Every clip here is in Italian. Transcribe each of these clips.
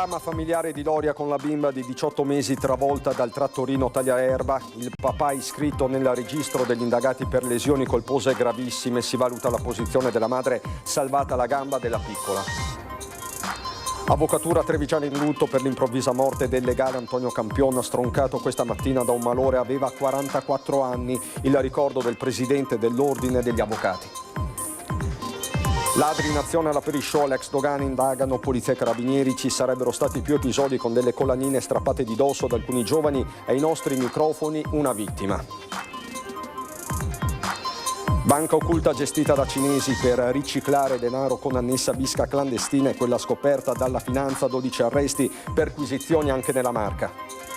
dramma familiare di Loria con la bimba di 18 mesi travolta dal trattorino tagliaerba. Il papà iscritto nel registro degli indagati per lesioni colpose gravissime. Si valuta la posizione della madre, salvata la gamba della piccola. Avvocatura trevigiana in lutto per l'improvvisa morte del legale Antonio Campion, stroncato questa mattina da un malore. Aveva 44 anni. Il ricordo del presidente dell'Ordine degli Avvocati. Ladri in azione alla Perisciò, ex dogane indagano polizia e carabinieri. Ci sarebbero stati più episodi con delle collanine strappate di dosso da alcuni giovani. Ai nostri microfoni una vittima. Banca occulta gestita da cinesi per riciclare denaro con annessa bisca clandestina e quella scoperta dalla finanza. 12 arresti, perquisizioni anche nella Marca.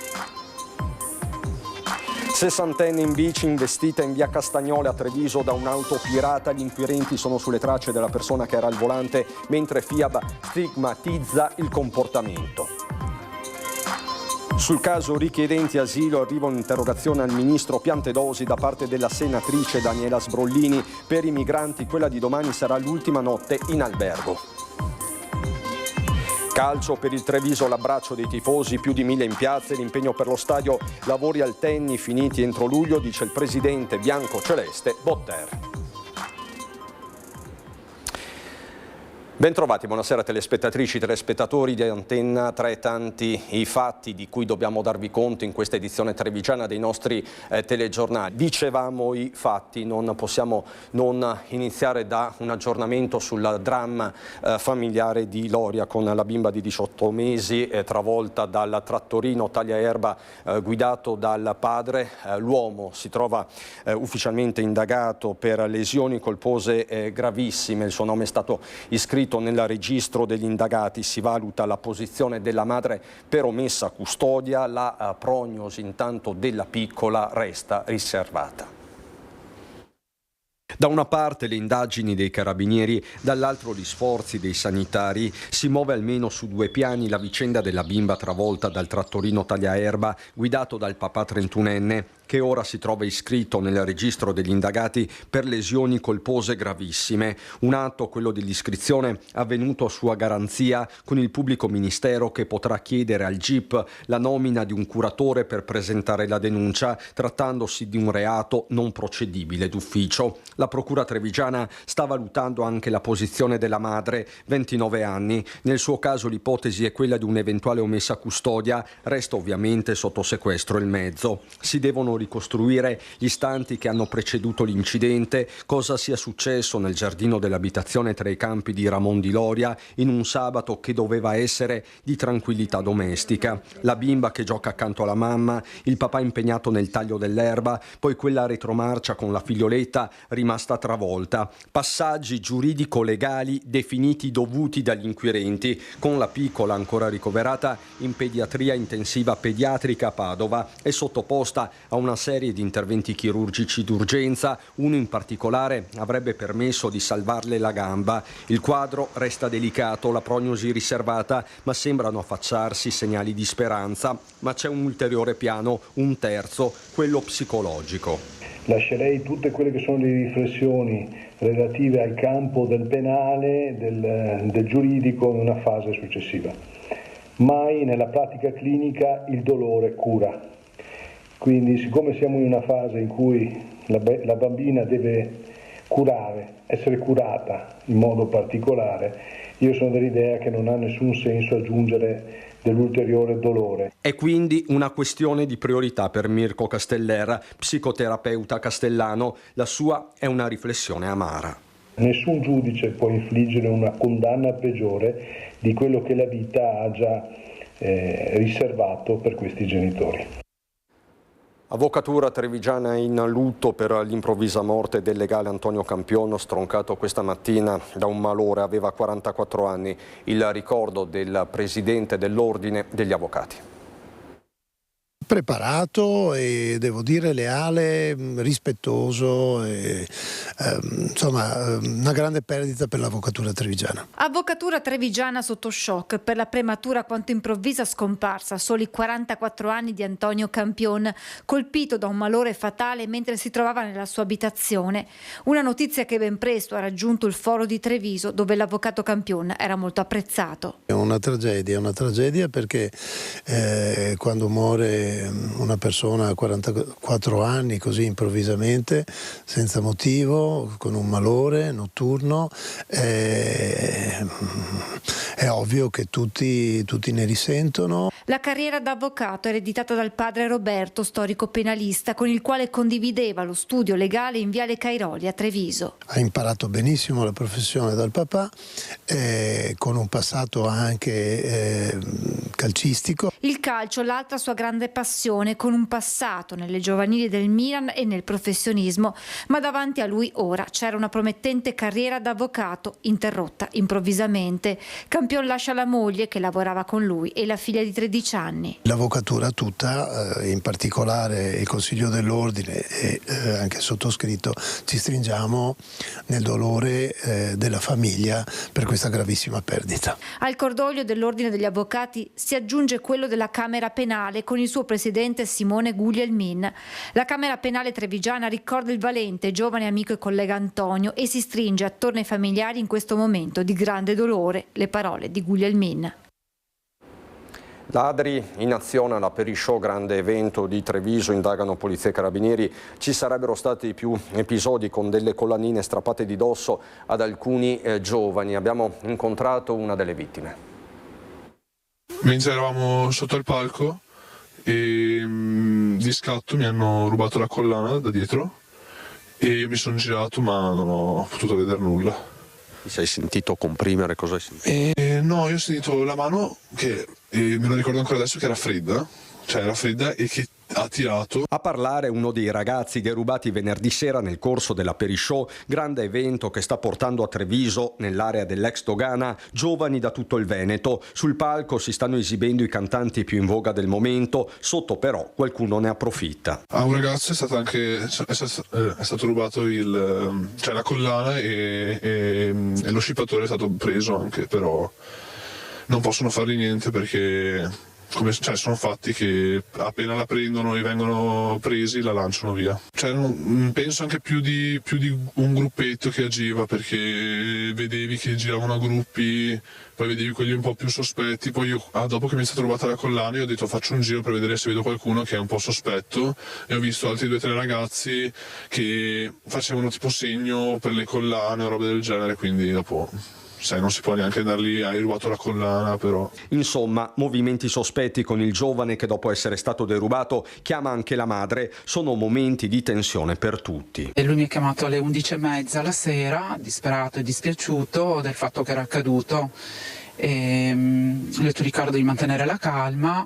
60enne in bici investita in via Castagnole a Treviso da un'auto pirata. Gli inquirenti sono sulle tracce della persona che era al volante, mentre FIAB stigmatizza il comportamento. Sul caso richiedenti asilo arriva un'interrogazione al ministro Piantedosi da parte della senatrice Daniela Sbrollini. Per i migranti quella di domani sarà l'ultima notte in albergo. Calcio per il Treviso, l'abbraccio dei tifosi, più di 1000 in piazza e l'impegno per lo stadio. Lavori al Tenni finiti entro luglio, dice il presidente bianco-celeste Botter. Bentrovati, buonasera telespettatrici, telespettatori di Antenna 3, tanti i fatti di cui dobbiamo darvi conto in questa edizione trevigiana dei nostri telegiornali. Dicevamo i fatti, non possiamo non iniziare da un aggiornamento sul dramma familiare di Loria con la bimba di 18 mesi travolta dal trattorino tagliaerba guidato dal padre. L'uomo si trova ufficialmente indagato per lesioni colpose gravissime, il suo nome è stato iscritto nel registro degli indagati. Si valuta la posizione della madre per omessa custodia. La prognosi intanto della piccola resta riservata. Da una parte le indagini dei carabinieri, dall'altro gli sforzi dei sanitari. Si muove almeno su due piani la vicenda della bimba travolta dal trattorino tagliaerba guidato dal papà 31enne, che ora si trova iscritto nel registro degli indagati per lesioni colpose gravissime. Un atto, quello dell'iscrizione, avvenuto a sua garanzia, con il pubblico ministero che potrà chiedere al GIP la nomina di un curatore per presentare la denuncia, trattandosi di un reato non procedibile d'ufficio. La procura trevigiana sta valutando anche la posizione della madre, 29 anni. Nel suo caso l'ipotesi è quella di un'eventuale omessa custodia. Resta ovviamente sotto sequestro il mezzo. Si devono ricostruire gli istanti che hanno preceduto l'incidente, cosa sia successo nel giardino dell'abitazione tra i campi di Ramon di Loria in un sabato che doveva essere di tranquillità domestica. La bimba che gioca accanto alla mamma, il papà impegnato nel taglio dell'erba, poi quella retromarcia con la figlioletta rimasta travolta. Passaggi giuridico-legali definiti dovuti dagli inquirenti, con la piccola ancora ricoverata in pediatria intensiva pediatrica a Padova e sottoposta a una serie di interventi chirurgici d'urgenza. Uno in particolare avrebbe permesso di salvarle la gamba. Il quadro resta delicato, la prognosi riservata, ma sembrano affacciarsi segnali di speranza. Ma c'è un ulteriore piano, un terzo, quello psicologico. Lascerei tutte quelle che sono le riflessioni relative al campo del penale, del giuridico in una fase successiva. Mai nella pratica clinica il dolore cura. Quindi, siccome siamo in una fase in cui la bambina deve essere curata in modo particolare, io sono dell'idea che non ha nessun senso aggiungere dell'ulteriore dolore. È quindi una questione di priorità per Mirko Casteller, psicoterapeuta castellano. La sua è una riflessione amara. Nessun giudice può infliggere una condanna peggiore di quello che la vita ha già riservato per questi genitori. Avvocatura trevigiana in lutto per l'improvvisa morte del legale Antonio Campion, stroncato questa mattina da un malore. Aveva 44 anni. Il ricordo del presidente dell'Ordine degli Avvocati. Preparato e devo dire leale, rispettoso e insomma una grande perdita per l'avvocatura trevigiana. Avvocatura trevigiana sotto shock per la prematura quanto improvvisa scomparsa a soli 44 anni di Antonio Campion, colpito da un malore fatale mentre si trovava nella sua abitazione. Una notizia che ben presto ha raggiunto il foro di Treviso, dove l'avvocato Campion era molto apprezzato. È una tragedia perché quando muore una persona a 44 anni così improvvisamente, senza motivo, con un malore notturno, è ovvio che tutti ne risentono. La carriera da avvocato ereditata dal padre Roberto, storico penalista, con il quale condivideva lo studio legale in Viale Cairoli a Treviso. Ha imparato benissimo la professione dal papà, con un passato anche calcistico. Il calcio, l'altra sua grande passione, con un passato nelle giovanili del Milan e nel professionismo, ma davanti a lui ora c'era una promettente carriera da avvocato interrotta improvvisamente. Campion lascia la moglie che lavorava con lui e la figlia di 13 anni. L'avvocatura tutta, in particolare il Consiglio dell'Ordine e anche il sottoscritto, ci stringiamo nel dolore della famiglia per questa gravissima perdita. Al cordoglio dell'Ordine degli Avvocati si aggiunge quello della Camera Penale con il suo presidente Simone Guglielmin. La Camera Penale trevigiana ricorda il valente, giovane amico e collega Antonio e si stringe attorno ai familiari in questo momento di grande dolore. Le parole di Guglielmin. Ladri in azione alla Perishow, grande evento di Treviso, indagano polizia e carabinieri. Ci sarebbero stati più episodi con delle collanine strappate di dosso ad alcuni giovani. Abbiamo incontrato una delle vittime. Mentre eravamo sotto al palco e di scatto mi hanno rubato la collana da dietro e mi sono girato ma non ho potuto vedere nulla. Ti sei sentito comprimere? Cosa hai sentito? No, io ho sentito la mano che me lo ricordo ancora adesso che era fredda e che ha tirato. A parlare uno dei ragazzi derubati venerdì sera nel corso della Perishow, grande evento che sta portando a Treviso, nell'area dell'ex Dogana, giovani da tutto il Veneto. Sul palco si stanno esibendo i cantanti più in voga del momento, sotto però qualcuno ne approfitta. A un ragazzo è stato rubato la collana e lo scippatore è stato preso anche, però non possono fargli niente perché sono fatti che appena la prendono e vengono presi la lanciano via. Penso anche più di un gruppetto che agiva, perché vedevi che giravano a gruppi, poi vedevi quelli un po' più sospetti. Poi io, dopo che mi è stata rubata la collana, io ho detto faccio un giro per vedere se vedo qualcuno che è un po' sospetto, e ho visto altri 2 o 3 ragazzi che facevano tipo segno per le collane o robe del genere, quindi dopo non si può neanche andarli, hai rubato la collana però. Insomma, movimenti sospetti con il giovane che dopo essere stato derubato chiama anche la madre. Sono momenti di tensione per tutti. E lui mi ha chiamato alle 11:30 la sera, disperato e dispiaciuto del fatto che era accaduto. Gli ho detto Riccardo di mantenere la calma,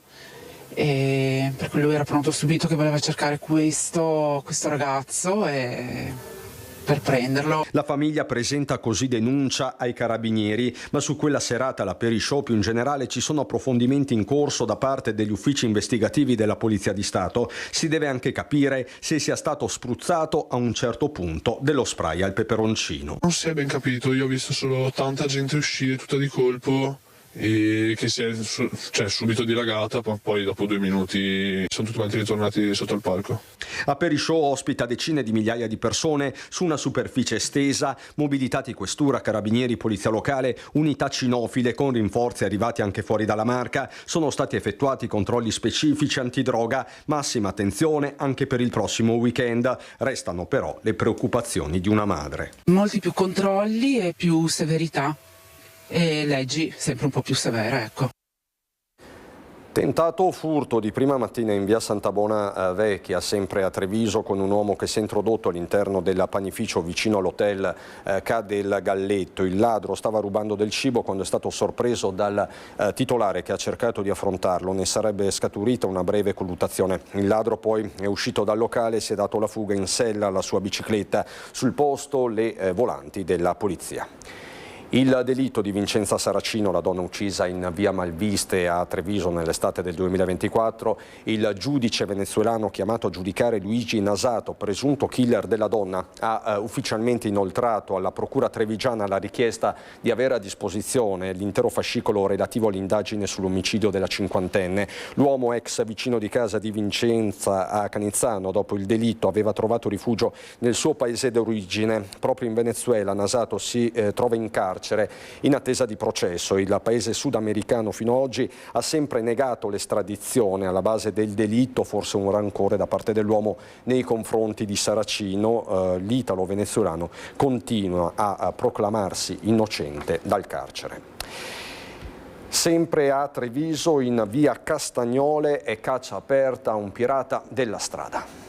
perché lui era pronto subito che voleva cercare questo ragazzo per prenderlo. La famiglia presenta così denuncia ai carabinieri, ma su quella serata alla Perishow più in generale ci sono approfondimenti in corso da parte degli uffici investigativi della Polizia di Stato. Si deve anche capire se sia stato spruzzato a un certo punto dello spray al peperoncino. Non si è ben capito, io ho visto solo tanta gente uscire tutta di colpo e che si è subito dilagata, poi dopo 2 minuti sono tutti quanti ritornati sotto il palco. A Perishow ospita decine di migliaia di persone su una superficie estesa, mobilitati questura, carabinieri, polizia locale, unità cinofile con rinforzi arrivati anche fuori dalla Marca. Sono stati effettuati controlli specifici antidroga, massima attenzione anche per il prossimo weekend. Restano però le preoccupazioni di una madre. Molti più controlli e più severità. E leggi sempre un po' più severe, ecco. Tentato furto di prima mattina in via Santabona Vecchia, sempre a Treviso, con un uomo che si è introdotto all'interno del panificio vicino all'hotel Ca del Galletto. Il ladro stava rubando del cibo quando è stato sorpreso dal titolare che ha cercato di affrontarlo. Ne sarebbe scaturita una breve colluttazione. Il ladro poi è uscito dal locale e si è dato la fuga in sella alla sua bicicletta. Sul posto le volanti della polizia. Il delitto di Vincenza Saracino, la donna uccisa in via Malviste a Treviso nell'estate del 2024, il giudice venezuelano chiamato a giudicare Luigi Nasato, presunto killer della donna, ha ufficialmente inoltrato alla procura trevigiana la richiesta di avere a disposizione l'intero fascicolo relativo all'indagine sull'omicidio della cinquantenne. L'uomo, ex vicino di casa di Vincenza a Canizzano, dopo il delitto aveva trovato rifugio nel suo paese d'origine. Proprio in Venezuela Nasato si trova in carcere in attesa di processo. Il paese sudamericano fino ad oggi ha sempre negato l'estradizione. Alla base del delitto forse un rancore da parte dell'uomo nei confronti di Saracino. L'italo-venezuelano continua a proclamarsi innocente dal carcere. Sempre a Treviso, in via Castagnole, è caccia aperta a un pirata della strada.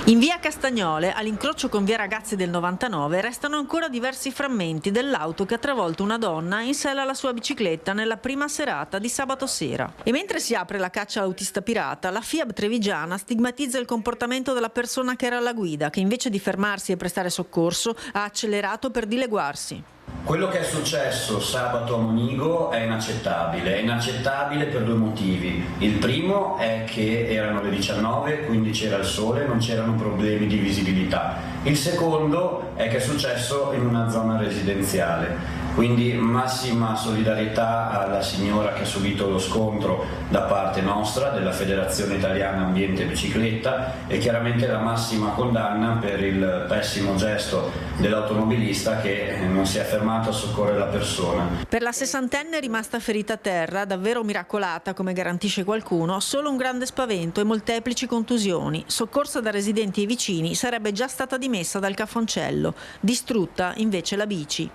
In via Castagnole, all'incrocio con via Ragazzi del 99, restano ancora diversi frammenti dell'auto che ha travolto una donna in sella alla sua bicicletta nella prima serata di sabato sera. E mentre si apre la caccia all'autista pirata, la FIAB trevigiana stigmatizza il comportamento della persona che era alla guida, che invece di fermarsi e prestare soccorso ha accelerato per dileguarsi. Quello che è successo sabato a Monigo è inaccettabile per due motivi. Il primo è che erano le 19, quindi c'era il sole, non c'erano problemi di visibilità. Il secondo è che è successo in una zona residenziale. Quindi massima solidarietà alla signora che ha subito lo scontro da parte nostra, della Federazione Italiana Ambiente e Bicicletta, e chiaramente la massima condanna per il pessimo gesto dell'automobilista che non si è fermato a soccorrere la persona. Per la sessantenne rimasta ferita a terra, davvero miracolata come garantisce qualcuno, solo un grande spavento e molteplici contusioni. Soccorsa da residenti e vicini, sarebbe già stata dimessa dal cafoncello, distrutta invece la bici.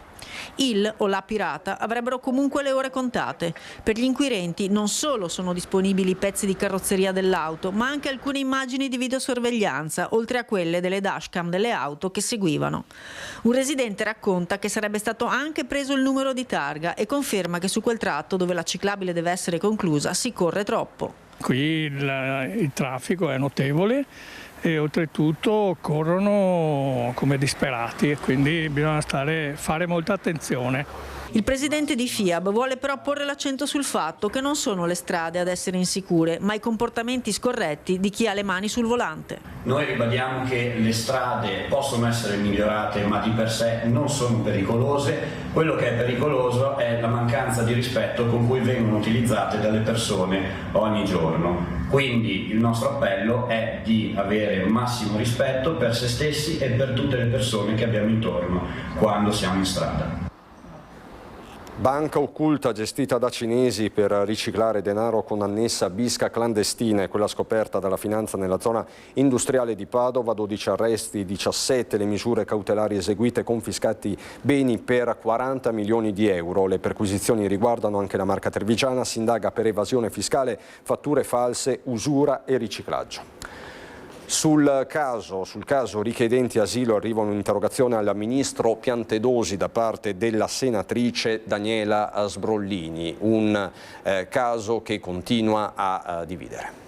Il o la pirata avrebbero comunque le ore contate. Per gli inquirenti non solo sono disponibili pezzi di carrozzeria dell'auto, ma anche alcune immagini di videosorveglianza, oltre a quelle delle dashcam delle auto che seguivano. Un residente racconta che sarebbe stato anche preso il numero di targa e conferma che su quel tratto dove la ciclabile deve essere conclusa si corre troppo. Qui il traffico è notevole e oltretutto corrono come disperati e quindi bisogna fare molta attenzione. Il presidente di FIAB vuole però porre l'accento sul fatto che non sono le strade ad essere insicure, ma i comportamenti scorretti di chi ha le mani sul volante. Noi ribadiamo che le strade possono essere migliorate, ma di per sé non sono pericolose. Quello che è pericoloso è la mancanza di rispetto con cui vengono utilizzate dalle persone ogni giorno. Quindi il nostro appello è di avere massimo rispetto per se stessi e per tutte le persone che abbiamo intorno quando siamo in strada. Banca occulta gestita da cinesi per riciclare denaro con annessa bisca clandestina, è quella scoperta dalla finanza nella zona industriale di Padova. 12 arresti, 17 le misure cautelari eseguite, confiscati beni per 40 milioni di euro. Le perquisizioni riguardano anche la marca trevigiana, si indaga per evasione fiscale, fatture false, usura e riciclaggio. Sul caso richiedenti asilo arriva un'interrogazione al ministro Piantedosi da parte della senatrice Daniela Sbrollini, un caso che continua a dividere.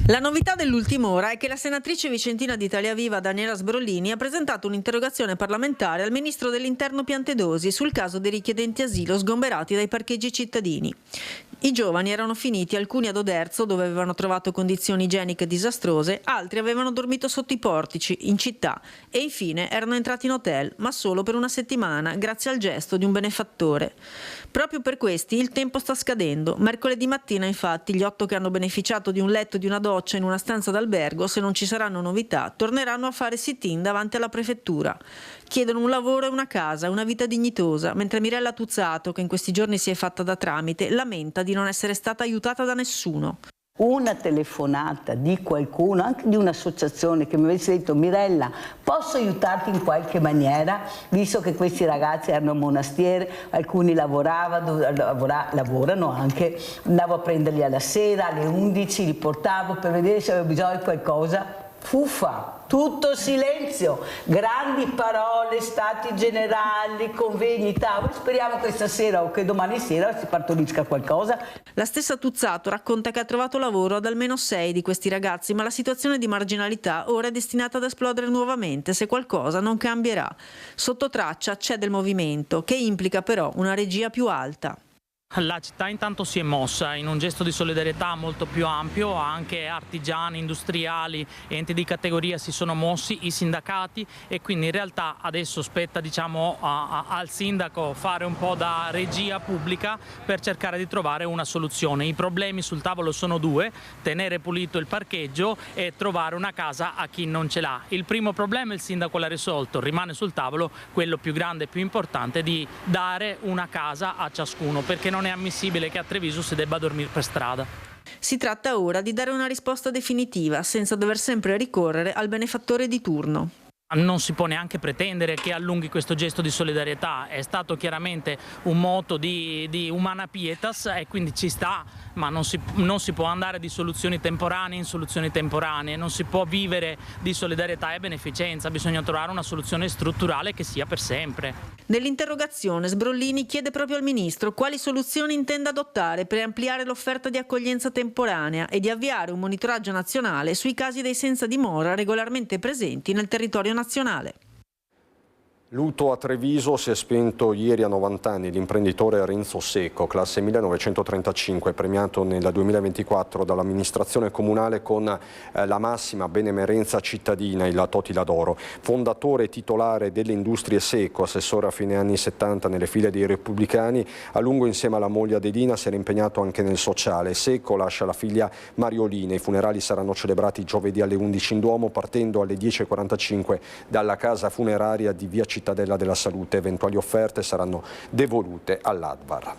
La novità dell'ultima ora è che la senatrice vicentina di Italia Viva Daniela Sbrollini ha presentato un'interrogazione parlamentare al ministro dell'Interno Piantedosi sul caso dei richiedenti asilo sgomberati dai parcheggi cittadini. I giovani erano finiti, alcuni ad Oderzo dove avevano trovato condizioni igieniche disastrose, altri avevano dormito sotto i portici in città e infine erano entrati in hotel, ma solo per una settimana grazie al gesto di un benefattore. Proprio per questi il tempo sta scadendo. Mercoledì mattina infatti gli 8 che hanno beneficiato di un letto e di una doccia in una stanza d'albergo, se non ci saranno novità, torneranno a fare sit-in davanti alla prefettura. Chiedono un lavoro e una casa, una vita dignitosa, mentre Mirella Tuzzato, che in questi giorni si è fatta da tramite, lamenta di non essere stata aiutata da nessuno. Una telefonata di qualcuno, anche di un'associazione, che mi avesse detto: Mirella, posso aiutarti in qualche maniera? Visto che questi ragazzi erano a Monastiere, alcuni lavorano anche, andavo a prenderli alla sera, alle 11, li portavo per vedere se avevo bisogno di qualcosa. Fuffa! tutto silenzio, grandi parole, stati generali, convegni, tavoli. Speriamo questa sera o che domani sera si partorisca qualcosa. La stessa Tuzzato racconta che ha trovato lavoro ad almeno 6 di questi ragazzi, ma la situazione di marginalità ora è destinata ad esplodere nuovamente se qualcosa non cambierà. Sotto traccia c'è del movimento, che implica però una regia più alta. La città intanto si è mossa in un gesto di solidarietà molto più ampio, anche artigiani, industriali, enti di categoria si sono mossi, i sindacati, e quindi in realtà adesso spetta al sindaco fare un po' da regia pubblica per cercare di trovare una soluzione. I problemi sul tavolo sono 2, tenere pulito il parcheggio e trovare una casa a chi non ce l'ha. Il primo problema il sindaco l'ha risolto, rimane sul tavolo quello più grande e più importante di dare una casa a ciascuno, perché non è ammissibile che a Treviso si debba dormire per strada. Si tratta ora di dare una risposta definitiva, senza dover sempre ricorrere al benefattore di turno. Non si può neanche pretendere che allunghi questo gesto di solidarietà, è stato chiaramente un moto di humana pietas e quindi ci sta, ma non si può andare di soluzioni temporanee in soluzioni temporanee, non si può vivere di solidarietà e beneficenza, bisogna trovare una soluzione strutturale che sia per sempre. Nell'interrogazione Sbrollini chiede proprio al Ministro quali soluzioni intenda adottare per ampliare l'offerta di accoglienza temporanea e di avviare un monitoraggio nazionale sui casi dei senza dimora regolarmente presenti nel territorio nazionale. Lutto a Treviso, si è spento ieri a 90 anni l'imprenditore Renzo Secco, classe 1935, premiato nel 2024 dall'amministrazione comunale con la massima benemerenza cittadina, il Totila d'Oro. Fondatore e titolare delle Industrie Secco, assessore a fine anni 70 nelle file dei Repubblicani, a lungo insieme alla moglie Adelina si era impegnato anche nel sociale. Secco lascia la figlia Mariolina, i funerali saranno celebrati giovedì alle 11 in Duomo, partendo alle 10:45 dalla casa funeraria di via Cittadella della Salute. Eventuali offerte saranno devolute all'Advar.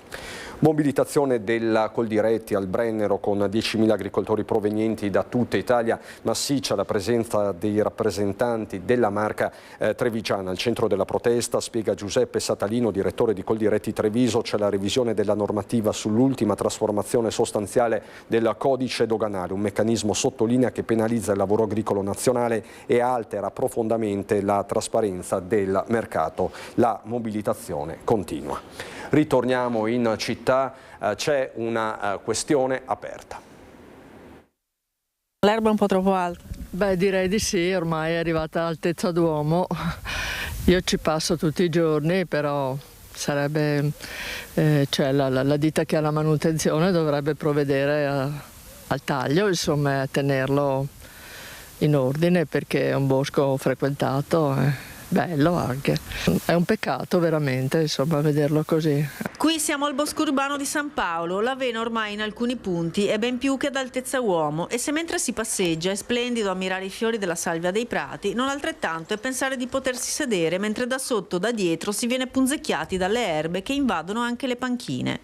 Mobilitazione della Coldiretti al Brennero con 10.000 agricoltori provenienti da tutta Italia, massiccia la presenza dei rappresentanti della marca trevigiana. Al centro della protesta, spiega Giuseppe Satalino, direttore di Coldiretti Treviso, c'è la revisione della normativa sull'ultima trasformazione sostanziale del codice doganale, un meccanismo sottolinea che penalizza il lavoro agricolo nazionale e altera profondamente la trasparenza del mercato. La mobilitazione continua. Ritorniamo in città, c'è una questione aperta. L'erba è un po' troppo alta? Beh, direi di sì, ormai è arrivata all'altezza d'uomo. Io ci passo tutti i giorni, però sarebbe, cioè la ditta che ha la manutenzione dovrebbe provvedere al taglio, insomma, a tenerlo in ordine, perché è un bosco frequentato. Bello anche, è un peccato veramente, insomma, vederlo così. Qui siamo al bosco urbano di San Paolo, l'avena ormai in alcuni punti è ben più che ad altezza uomo, e se mentre si passeggia è splendido ammirare i fiori della salvia dei prati, non altrettanto è pensare di potersi sedere mentre da sotto o da dietro si viene punzecchiati dalle erbe che invadono anche le panchine.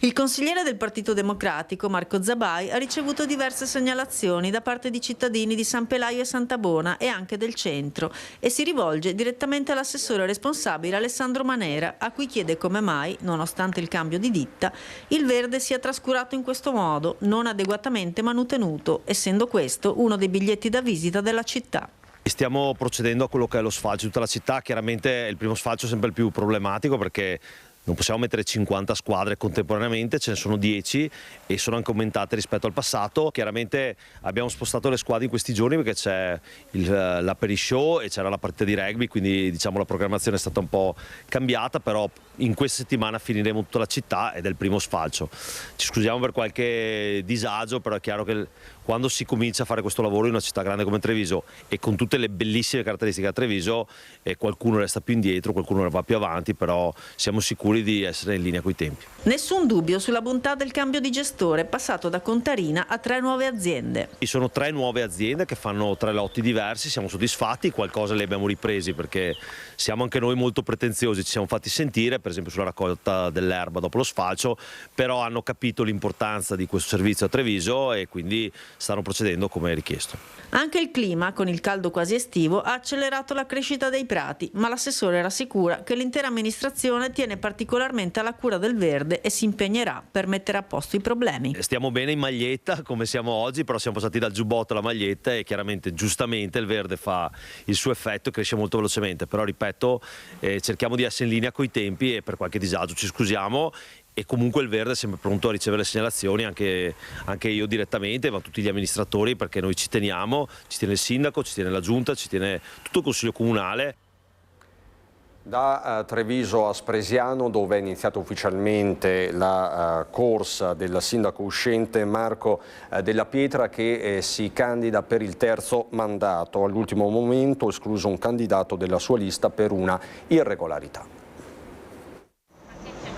Il consigliere del Partito Democratico, Marco Zabai, ha ricevuto diverse segnalazioni da parte di cittadini di San Pelaio e Santabona e anche del centro, e si rivolge direttamente all'assessore responsabile Alessandro Manera, a cui chiede come mai, nonostante il cambio di ditta, il verde sia trascurato in questo modo, non adeguatamente manutenuto, essendo questo uno dei biglietti da visita della città. Stiamo procedendo a quello che è lo sfalcio di tutta la città. Chiaramente il primo sfalcio è sempre il più problematico, perché non possiamo mettere 50 squadre contemporaneamente, ce ne sono 10 e sono anche aumentate rispetto al passato. Chiaramente abbiamo spostato le squadre in questi giorni perché c'è l'aperishow e c'era la partita di rugby, quindi diciamo la programmazione è stata un po' cambiata, però in questa settimana finiremo tutta la città ed è il primo sfalcio. Ci scusiamo per qualche disagio, però è chiaro che quando si comincia a fare questo lavoro in una città grande come Treviso e con tutte le bellissime caratteristiche a Treviso, qualcuno resta più indietro, qualcuno va più avanti, però siamo sicuri di essere in linea coi tempi. Nessun dubbio sulla bontà del cambio di gestore, passato da Contarina a 3 nuove aziende. Ci sono 3 nuove aziende che fanno 3 lotti diversi, siamo soddisfatti, qualcosa li abbiamo ripresi perché siamo anche noi molto pretenziosi, ci siamo fatti sentire, per esempio sulla raccolta dell'erba dopo lo sfalcio, però hanno capito l'importanza di questo servizio a Treviso e quindi stanno procedendo come richiesto. Anche il clima, con il caldo quasi estivo, ha accelerato la crescita dei prati, ma l'assessore rassicura che l'intera amministrazione tiene particolarmente particolarmente alla cura del verde e si impegnerà per mettere a posto i problemi. Stiamo bene in maglietta come siamo oggi, però siamo passati dal giubbotto alla maglietta e chiaramente giustamente il verde fa il suo effetto e cresce molto velocemente, però ripeto, cerchiamo di essere in linea coi tempi e per qualche disagio ci scusiamo. E comunque il verde è sempre pronto a ricevere le segnalazioni, anche io direttamente, ma tutti gli amministratori, perché noi ci teniamo, ci tiene il sindaco, ci tiene la giunta, ci tiene tutto il consiglio comunale. Da Treviso a Spresiano, dove è iniziata ufficialmente la corsa del sindaco uscente Marco Della Pietra, che si candida per il terzo mandato. All'ultimo momento escluso un candidato della sua lista per una irregolarità.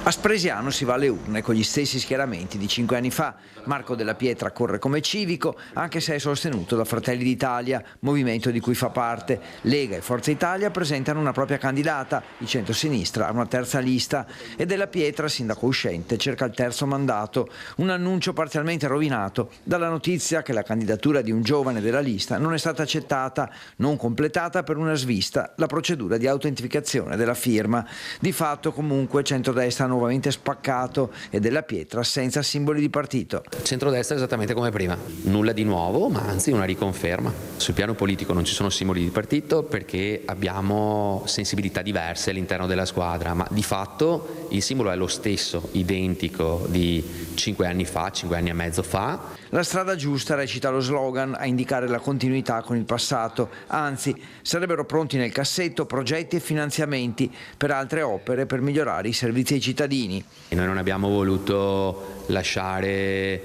A Spresiano si va alle urne con gli stessi schieramenti di 5 anni fa. Marco Della Pietra corre come civico, anche se è sostenuto da Fratelli d'Italia, movimento di cui fa parte. Lega e Forza Italia presentano una propria candidata, il centro-sinistra ha una terza lista e Della Pietra, sindaco uscente, cerca il terzo mandato. Un annuncio parzialmente rovinato dalla notizia che la candidatura di un giovane della lista non è stata accettata, non completata per una svista la procedura di autentificazione della firma. Di fatto comunque centrodestra nuovamente spaccato e Della Pietra senza simboli di partito. Centrodestra esattamente come prima, nulla di nuovo, ma anzi una riconferma. Sul piano politico non ci sono simboli di partito perché abbiamo sensibilità diverse all'interno della squadra, ma di fatto il simbolo è lo stesso, identico di 5 anni fa, 5 anni e mezzo fa. La strada giusta, recita lo slogan, a indicare la continuità con il passato, anzi sarebbero pronti nel cassetto progetti e finanziamenti per altre opere per migliorare i servizi ai cittadini. Noi non abbiamo voluto lasciare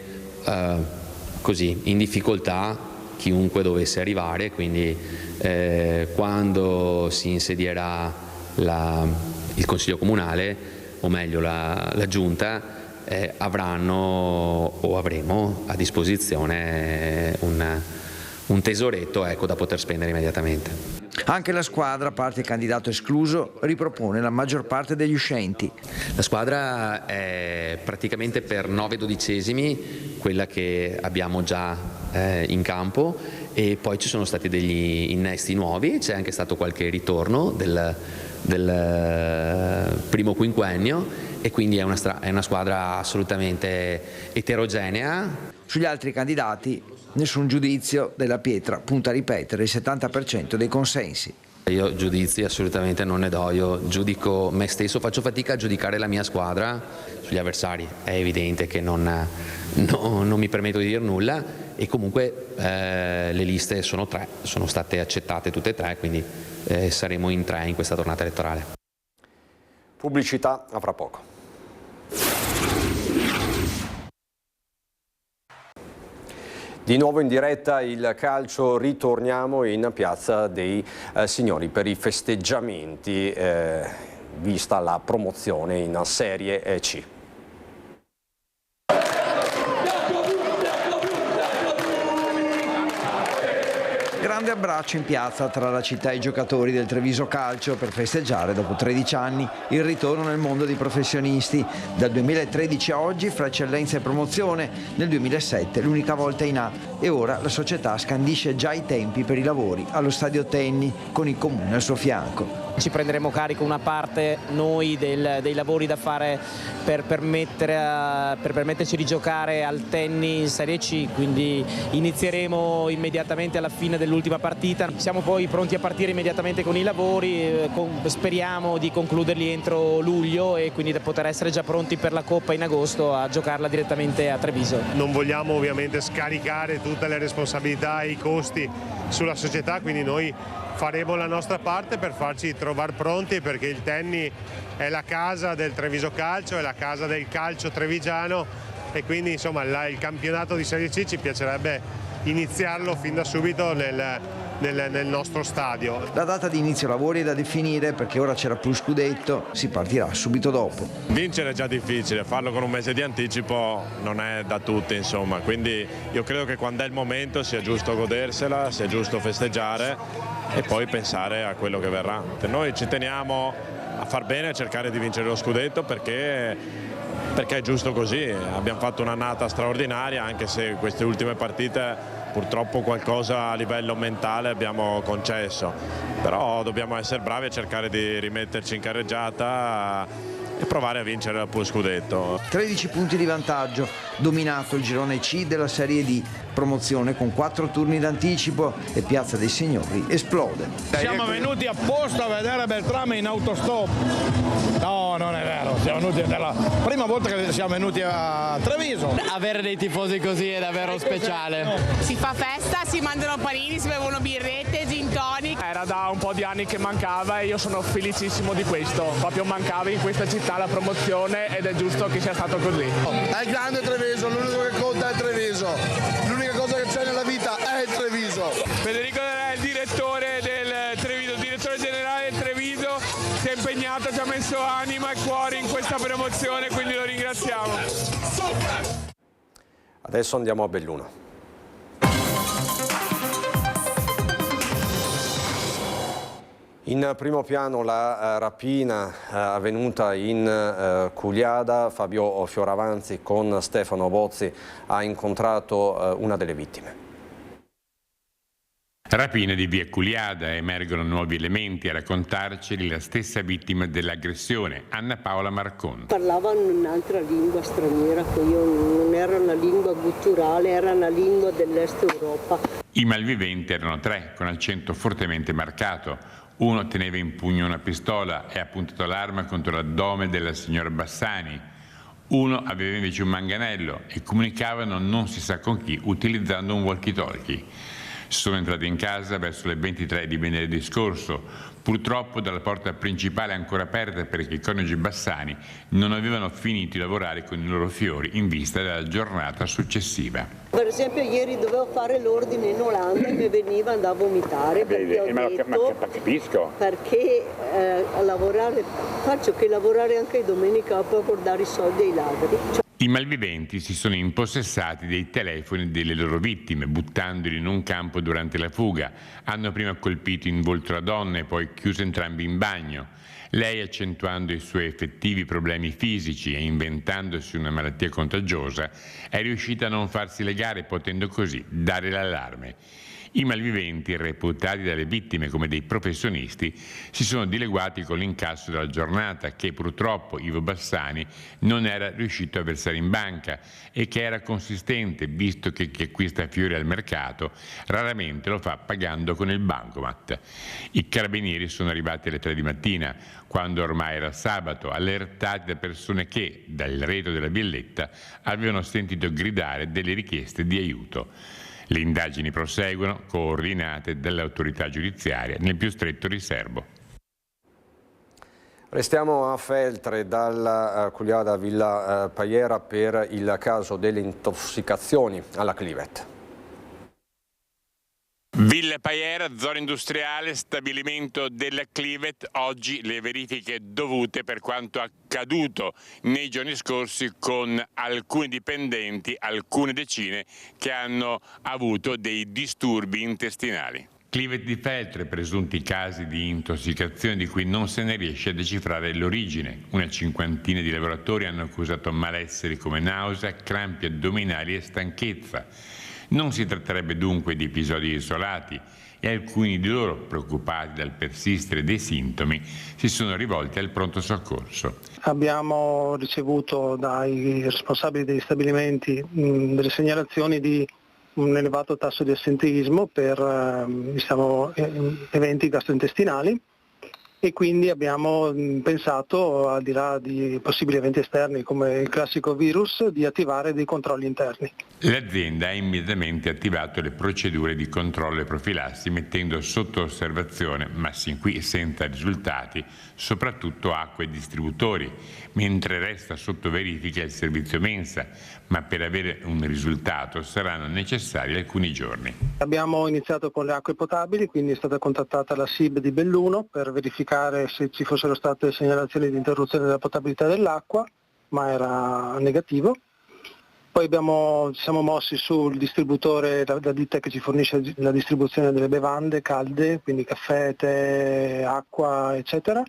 così in difficoltà chiunque dovesse arrivare, quindi quando si insedierà il Consiglio Comunale, o meglio la Giunta, avremo a disposizione un tesoretto, ecco, da poter spendere immediatamente. Anche la squadra, a parte il candidato escluso, ripropone la maggior parte degli uscenti. La squadra è praticamente per 9/12 quella che abbiamo già in campo, e poi ci sono stati degli innesti nuovi, c'è anche stato qualche ritorno del primo quinquennio, e quindi è una squadra assolutamente eterogenea. Sugli altri candidati nessun giudizio. Della Pietra punta a ripetere il 70% dei consensi. Io giudizi assolutamente non ne do, io giudico me stesso, faccio fatica a giudicare la mia squadra. Sugli avversari è evidente che non mi permetto di dire nulla, e comunque le liste sono 3, sono state accettate tutte e 3, quindi saremo in 3 in questa tornata elettorale. Pubblicità a fra poco. Di nuovo in diretta il calcio, ritorniamo in Piazza dei Signori per i festeggiamenti, vista la promozione in Serie C. Grande abbraccio in piazza tra la città e i giocatori del Treviso Calcio per festeggiare dopo 13 anni il ritorno nel mondo dei professionisti. Dal 2013 a oggi fra eccellenza e promozione, nel 2007 l'unica volta in A, e ora la società scandisce già i tempi per i lavori allo stadio Tenni con il comune al suo fianco. Ci prenderemo carico una parte noi dei lavori da fare per permetterci di giocare al Tenni in Serie C, quindi inizieremo immediatamente alla fine dell'ultima partita. Siamo poi pronti a partire immediatamente con i lavori, speriamo di concluderli entro luglio e quindi da poter essere già pronti per la Coppa in agosto a giocarla direttamente a Treviso. Non vogliamo ovviamente scaricare tutte le responsabilità e i costi sulla società, quindi noi faremo la nostra parte per farci trovare pronti, perché il Tenni è la casa del Treviso Calcio, è la casa del calcio trevigiano, e quindi insomma il campionato di Serie C ci piacerebbe iniziarlo fin da subito nel nostro stadio. La data di inizio lavori è da definire, perché ora c'era più scudetto, si partirà subito dopo. Vincere è già difficile, farlo con un mese di anticipo non è da tutti, insomma, quindi io credo che quando è il momento sia giusto godersela, sia giusto festeggiare e poi pensare a quello che verrà. Noi ci teniamo a far bene, a cercare di vincere lo scudetto, perché è giusto così. Abbiamo fatto un'annata straordinaria, anche se queste ultime partite purtroppo qualcosa a livello mentale abbiamo concesso, però dobbiamo essere bravi a cercare di rimetterci in carreggiata e provare a vincere il scudetto. 13 punti di vantaggio, dominato il girone C della Serie D, promozione con 4 turni d'anticipo e Piazza dei Signori esplode. Siamo venuti apposta a vedere Beltrame in autostop. No, non è vero, siamo venuti la prima volta che siamo venuti a Treviso. Avere dei tifosi così è davvero speciale. Si fa festa, si mangiano panini, si bevono birrette, gin tonic. Era da un po' di anni che mancava e io sono felicissimo di questo. Proprio mancava in questa città la promozione ed è giusto che sia stato così. È il grande Treviso, l'unico che conta è Treviso. L'unica cosa che c'è nella vita è il Treviso. Federico è il direttore del Treviso, il direttore generale del Treviso, si è impegnato, ci ha messo anima e cuore in questa promozione, quindi lo ringraziamo. Adesso andiamo a Belluno. In primo piano la rapina avvenuta in Cugliada. Fabio Fioravanzi con Stefano Bozzi ha incontrato una delle vittime. Rapina di via Cugliada, emergono nuovi elementi a raccontarceli la stessa vittima dell'aggressione, Anna Paola Marcon. Parlavano un'altra lingua straniera che io non era una lingua gutturale, era una lingua dell'est Europa. I malviventi erano 3, con accento fortemente marcato. Uno teneva in pugno una pistola e ha puntato l'arma contro l'addome della signora Bassani. Uno aveva invece un manganello e comunicavano non si sa con chi utilizzando un walkie-talkie. Sono entrati in casa verso le 23 di venerdì scorso, purtroppo dalla porta principale ancora aperta perché i coniugi Bassani non avevano finito di lavorare con i loro fiori in vista della giornata successiva. Per esempio ieri dovevo fare l'ordine in Olanda e mi veniva da vomitare perché ho detto, ma capisco. Perché faccio che lavorare anche domenica per dare i soldi ai ladri. I malviventi si sono impossessati dei telefoni delle loro vittime, buttandoli in un campo durante la fuga. Hanno prima colpito in volto la donna e poi chiuso entrambi in bagno. Lei, accentuando i suoi effettivi problemi fisici e inventandosi una malattia contagiosa, è riuscita a non farsi legare, potendo così dare l'allarme. I malviventi, reputati dalle vittime come dei professionisti, si sono dileguati con l'incasso della giornata che purtroppo Ivo Bassani non era riuscito a versare in banca e che era consistente, visto che chi acquista fiori al mercato raramente lo fa pagando con il bancomat. I carabinieri sono arrivati alle 3 di mattina, quando ormai era sabato, allertati da persone che, dal retro della villetta, avevano sentito gridare delle richieste di aiuto. Le indagini proseguono, coordinate dall'autorità giudiziaria nel più stretto riserbo. Restiamo a Feltre, dalla Cugliada a Villa Paiera, per il caso delle intossicazioni alla clivet. Villa Paiera, zona industriale, stabilimento della Clivet, oggi le verifiche dovute per quanto accaduto nei giorni scorsi con alcuni dipendenti, alcune decine, che hanno avuto dei disturbi intestinali. Clivet di Feltre, presunti casi di intossicazione di cui non se ne riesce a decifrare l'origine. Una cinquantina di lavoratori hanno accusato malesseri come nausea, crampi addominali e stanchezza. Non si tratterebbe dunque di episodi isolati e alcuni di loro, preoccupati dal persistere dei sintomi, si sono rivolti al pronto soccorso. Abbiamo ricevuto dai responsabili degli stabilimenti delle segnalazioni di un elevato tasso di assenteismo per eventi gastrointestinali e quindi abbiamo pensato, al di là di possibili eventi esterni come il classico virus, di attivare dei controlli interni. L'azienda ha immediatamente attivato le procedure di controllo e profilassi, mettendo sotto osservazione, ma sin qui senza risultati, soprattutto acque e distributori, mentre resta sotto verifica il servizio mensa, ma per avere un risultato saranno necessari alcuni giorni. Abbiamo iniziato con le acque potabili, quindi è stata contattata la SIB di Belluno per verificare se ci fossero state segnalazioni di interruzione della potabilità dell'acqua, ma era negativo. Poi ci siamo mossi sul distributore, la ditta che ci fornisce la distribuzione delle bevande calde, quindi caffè, tè, acqua, eccetera,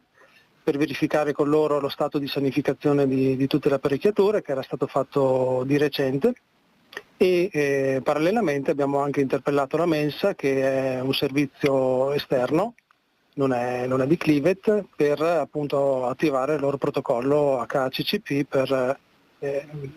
per verificare con loro lo stato di sanificazione di tutte le apparecchiature, che era stato fatto di recente. E parallelamente abbiamo anche interpellato la Mensa, che è un servizio esterno, non è di Clivet, per appunto attivare il loro protocollo HACCP per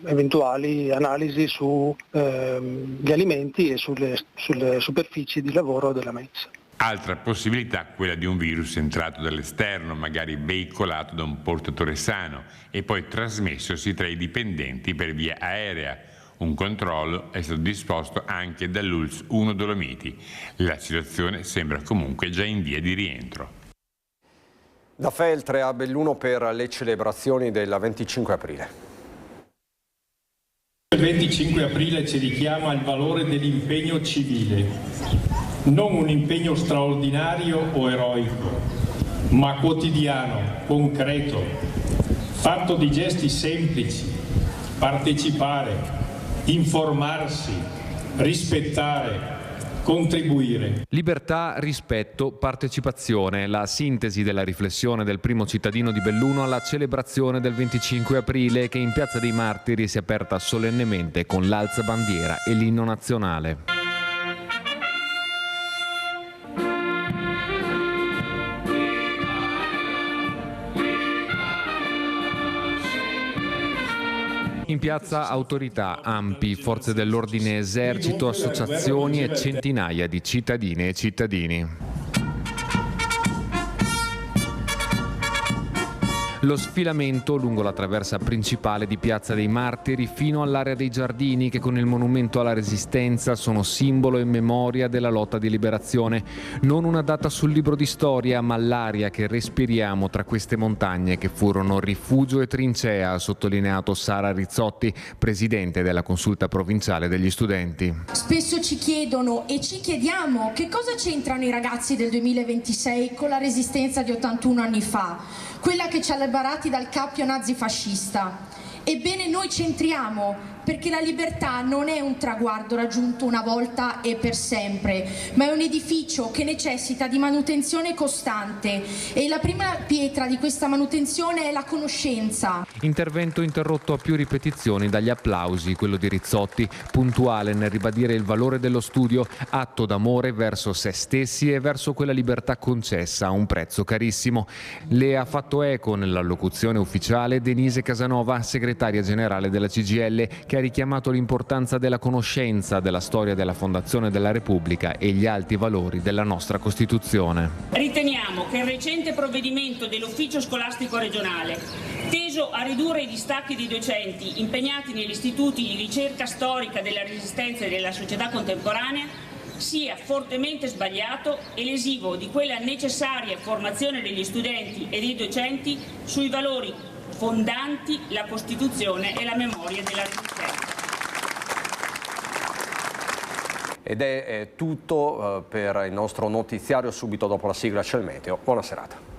eventuali analisi su gli alimenti e sulle superfici di lavoro della mensa. Altra possibilità, quella di un virus entrato dall'esterno, magari veicolato da un portatore sano e poi trasmessosi tra i dipendenti per via aerea. Un controllo è stato disposto anche dall'ULSS 1 Dolomiti. La situazione sembra comunque già in via di rientro. Da Feltre a Belluno per le celebrazioni del 25 aprile. Il 25 aprile ci richiama il valore dell'impegno civile, non un impegno straordinario o eroico, ma quotidiano, concreto, fatto di gesti semplici: partecipare, informarsi, rispettare, contribuire. Libertà, rispetto, partecipazione, la sintesi della riflessione del primo cittadino di Belluno alla celebrazione del 25 aprile che in Piazza dei Martiri si è aperta solennemente con l'alzabandiera e l'inno nazionale. In piazza autorità, ANPI, forze dell'ordine, esercito, associazioni e centinaia di cittadine e cittadini. Lo sfilamento lungo la traversa principale di Piazza dei Martiri fino all'area dei giardini che con il monumento alla Resistenza sono simbolo e memoria della lotta di liberazione. Non una data sul libro di storia, ma l'aria che respiriamo tra queste montagne che furono rifugio e trincea, ha sottolineato Sara Rizzotti, presidente della consulta provinciale degli studenti. Spesso ci chiedono e ci chiediamo che cosa c'entrano i ragazzi del 2026 con la Resistenza di 81 anni fa, quella che ci ha liberati dal cappio nazifascista. Ebbene, noi c'entriamo perché la libertà non è un traguardo raggiunto una volta e per sempre, ma è un edificio che necessita di manutenzione costante e la prima pietra di questa manutenzione è la conoscenza. Intervento interrotto a più ripetizioni dagli applausi, quello di Rizzotti, puntuale nel ribadire il valore dello studio, atto d'amore verso se stessi e verso quella libertà concessa a un prezzo carissimo. Le ha fatto eco nella locuzione ufficiale Denise Casanova, segretaria generale della CGIL, che ha richiamato l'importanza della conoscenza della storia della fondazione della Repubblica e gli alti valori della nostra Costituzione. Riteniamo che il recente provvedimento dell'Ufficio Scolastico Regionale, teso a ridurre i distacchi dei docenti impegnati negli istituti di ricerca storica della Resistenza e della società contemporanea, sia fortemente sbagliato e lesivo di quella necessaria formazione degli studenti e dei docenti sui valori fondanti la Costituzione e la memoria della Resistenza. Ed è tutto per il nostro notiziario. Subito dopo la sigla c'è il meteo. Buona serata.